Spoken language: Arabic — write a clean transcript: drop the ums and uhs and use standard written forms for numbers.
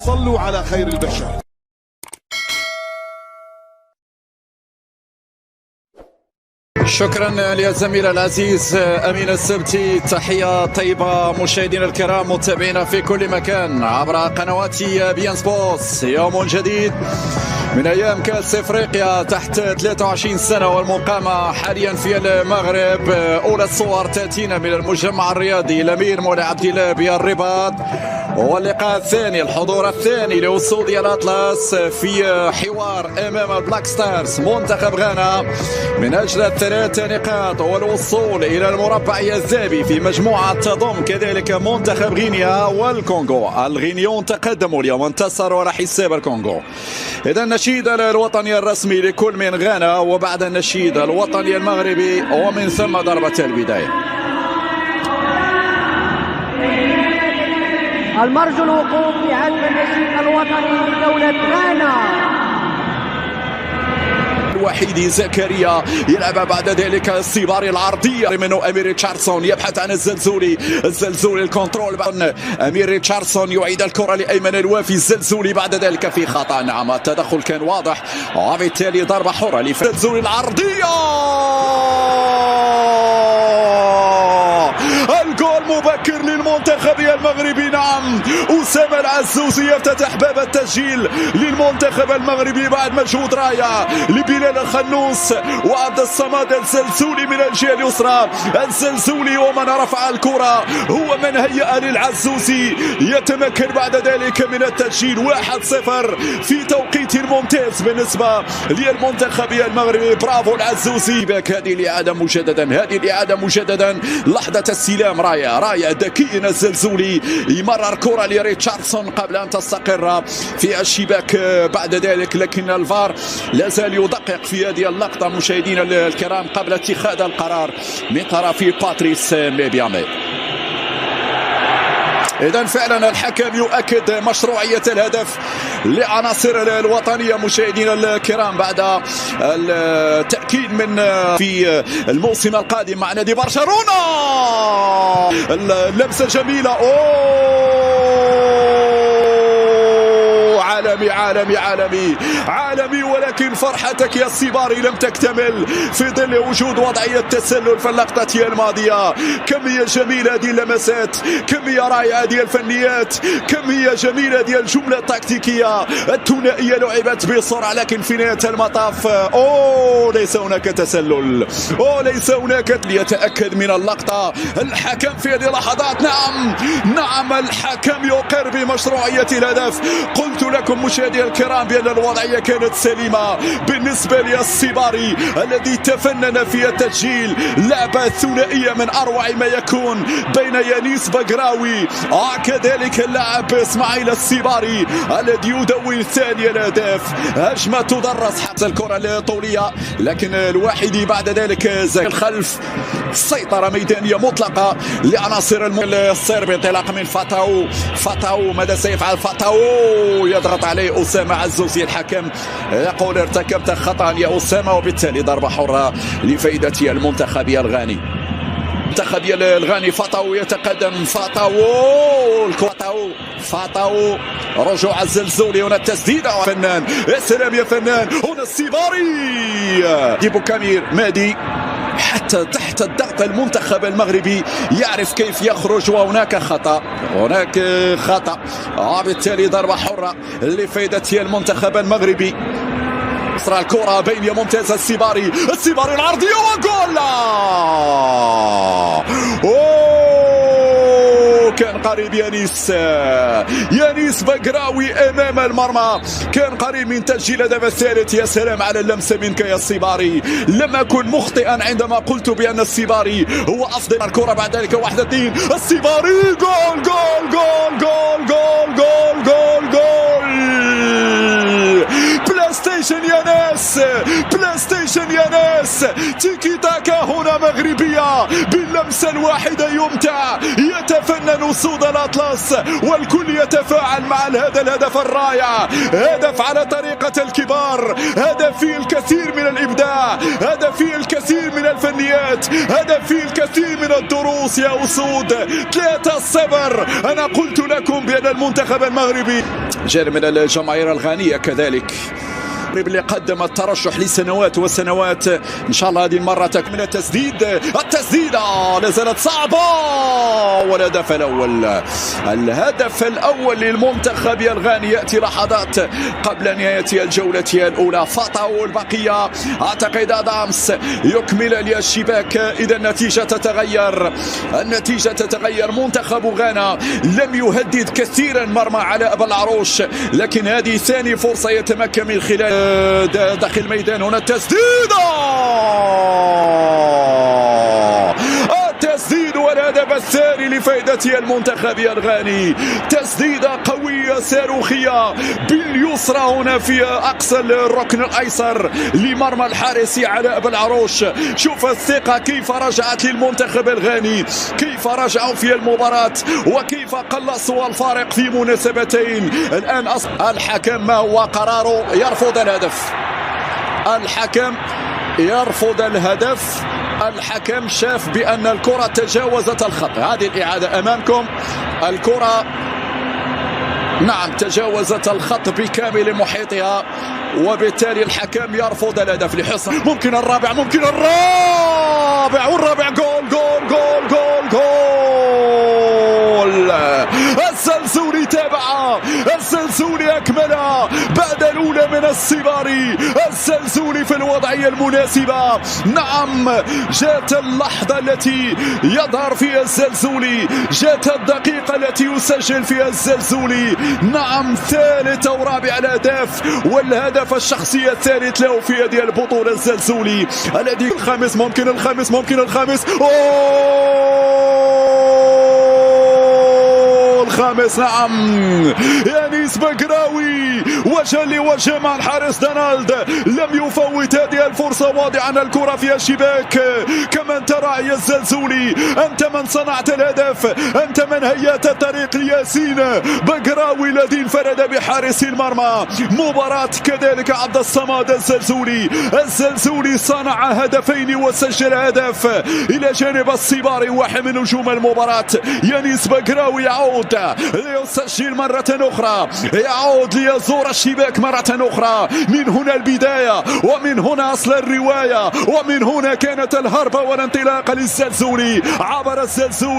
صلوا على خير البشر. شكرا للزميل العزيز أمين السبتي. تحية طيبة مشاهدينا الكرام متابعينا في كل مكان عبر قنوات بي ان سبورتس. يوم جديد من أيام كأس إفريقيا تحت 23 سنة والمقامة حاليا في المغرب. أولى الصور تأتينا من المجمع الرياضي الأمير مولاي عبد الله بالرباط، واللقاء الثاني الحضور الثاني لوصول ديال اطلس في حوار امام البلاك ستارز منتخب غانا من اجل الثلاث نقاط والوصول الى المربع الذهبي في مجموعه تضم كذلك منتخب غينيا والكونغو. الغينيون تقدموا اليوم، انتصروا على حساب الكونغو. اذا النشيد الوطني الرسمي لكل من غانا، وبعد النشيد الوطني المغربي، ومن ثم ضربة البداية. المرجو الوقوف بعزف النشيد الوطني لدولة غانا. الوحيد زكريا يلعب بعد ذلك الصباري العرضية منه أمير ريتشاردسون، يبحث عن الزلزولي الكنترول. أمير ريتشاردسون يعيد الكرة لأيمن الوافي. الزلزولي بعد ذلك في خطأ. نعم التدخل كان واضح، وبالتالي ضربة حرة للزلزولي العرضية. الجول مبكر للمنتخب المغربي. نعم أسامة العزوزي يفتتح باب التسجيل للمنتخب المغربي بعد مجهود رائع لبلال الخنوس وعبد الصمد. الزلزولي من الجهة اليسرى، الزلزولي ومن رفع الكرة هو من هيأ للعزوزي، يتمكن بعد ذلك من التسجيل. 1-0 في توقيت ممتاز بالنسبة للمنتخب المغربي. برافو العزوزي. هذه الإعادة مجددا، لحظة السلام راية ذكي. الزلزولي يمرر كرة لريتشاردسون قبل أن تستقر في الشباك بعد ذلك، لكن الفار لا زال يدقق في هذه اللقطة مشاهدينا الكرام قبل اتخاذ القرار من طرف باتريس ميبيامي. إذن فعلا الحكم يؤكد مشروعية الهدف لعناصر الوطنية مشاهدينا الكرام بعد التأكيد من في الموسم القادم مع نادي برشلونة. اللمسة جميلة. عالمي، ولكن فرحتك يا الصباري لم تكتمل في ظل وجود وضعية تسلل في اللقطة الماضية. كمية جميلة هذه اللمسات، كمية رائعة هذه الفنيات، كمية جميلة هذه الجملة التكتيكية الثنائية لعبت بسرعة، لكن في نهاية المطاف ليس هناك تسلل، ليس هناك. ليتأكد من اللقطة الحكم في هذه اللحظات. نعم الحكم يقر بمشروعية الهدف. قلت لكم مشاهدي الكرام بأن الوضعية كانت سليمة بالنسبة للصباري الذي تفنن في التسجيل. لعبة ثنائية من أروع ما يكون بين يانيس بقراوي كذلك اللاعب اسماعيل الصباري الذي يدون ثاني الأهداف. هجمة تدرس حتى الكرة الطولية، لكن الواحدي بعد ذلك الخلف. سيطرة ميدانية مطلقة لعناصر الصرب. انطلاق من فاتاو ماذا سيفعل فاتاو؟ يضغط عليه أسامة عزوزي. الحكم يقول ارتكبت خطأ يا أسامة، وبالتالي ضربة حرة لفائدة المنتخب الغاني. المنتخب الغاني. فاتاو يتقدم. فاتاو رجوع الزلزولي. هنا التسديدة. فنان يا سلام يا فنان. هنا الصباري ديبو كامير مادي حتى تحت الضغط. المنتخب المغربي يعرف كيف يخرج، وهناك خطأ وبالتالي ضربة حرة لفائدة المنتخب المغربي. أسرع الكرة بين ممتازة. الصباري العرضية وجول. كان قريب يانيس بقراوي امام المرمى، كان قريب من تسجيل الهدف الثالث. يا سلام على اللمسه منك يا الصباري. لم اكن مخطئا عندما قلت بان الصباري هو افضل. الكره بعد ذلك 1-2. الصباري جول جول جول جول جول جول جول جول. بلاي ستيشن يا ناس. تيكي تاكا هنا مغربيه باللمسه الواحده. يمتع، يتفنن الآن أسود الأطلس والكل يتفاعل مع هذا الهدف الرائع. هدف على طريقة الكبار، هدف فيه الكثير من الإبداع، هدف فيه الكثير من الفنيات، هدف فيه الكثير من الدروس يا أسود. 3-0. أنا قلت لكم بأن المنتخب المغربي جار من الجماهير الغانية كذلك اللي قدم الترشح لسنوات وسنوات. ان شاء الله هذه المره تكمل التسديده لا زالت صعبه، والهدف الاول للمنتخب الغاني ياتي لحظات قبل نهايه الجوله الأولى. فاطاو البقيه اعتقد ادامس يكمل الشباك. اذا النتيجه تتغير. منتخب غانا لم يهدد كثيرا مرمى على أبا العروش، لكن هذه ثاني فرصه يتمكن من خلال داخل الميدان. هنا التسديد والهدف الثاني لفائدة المنتخب الغاني. تسديدة قوية صاروخية باليسرى هنا في أقصى الركن الأيسر لمرمى الحارس على أبا العروش. شوف الثقة كيف رجعت للمنتخب الغاني، كيف رجعوا في المباراة وكيف قلصوا الفارق في مناسبتين. الآن الحكم ما هو قراره؟ يرفض الهدف. الحكم يرفض الهدف. الحكم شاف بأن الكرة تجاوزت الخط. هذه الإعادة أمامكم. الكرة نعم تجاوزت الخط بكامل محيطها، وبالتالي الحكم يرفض الهدف لحسن. ممكن الرابع والرابع جول جول جول جول جول. الزلزولي تابع، الزلزولي أكملها بعد الأولى من الصباري. الزلزولي في الوضعية المناسبة. نعم جاءت اللحظة التي يظهر فيها الزلزولي، جاءت الدقيقة التي يسجل فيها الزلزولي. نعم ثالث أو رابع الأهداف، والهدف الشخصي الثالث له في هذه البطولة. الزلزولي الذي الخامس ممكن الخامس الخامس. نعم يانيس بقراوي وجه لوجه مع الحارس دونالد، لم يفوت هذه الفرصة واضعا الكرة في الشباك. كما ترى يا الزلزولي، أنت من صنعت الهدف، أنت من هيأت الطريق لياسين بقراوي الذي انفرد بحارس المرمى. مباراة كذلك عبد الصمد. الزلزولي صنع هدفين وسجل هدف إلى جانب الصباري، واحد من نجوم المباراة. يانيس بقراوي يعود ليسجل مرة أخرى، يعود ليزور الشباك مرة أخرى. من هنا البداية، ومن هنا أصل الرواية، ومن هنا كانت الهربة والانطلاقة للزلزولي. عبر الزلزولي.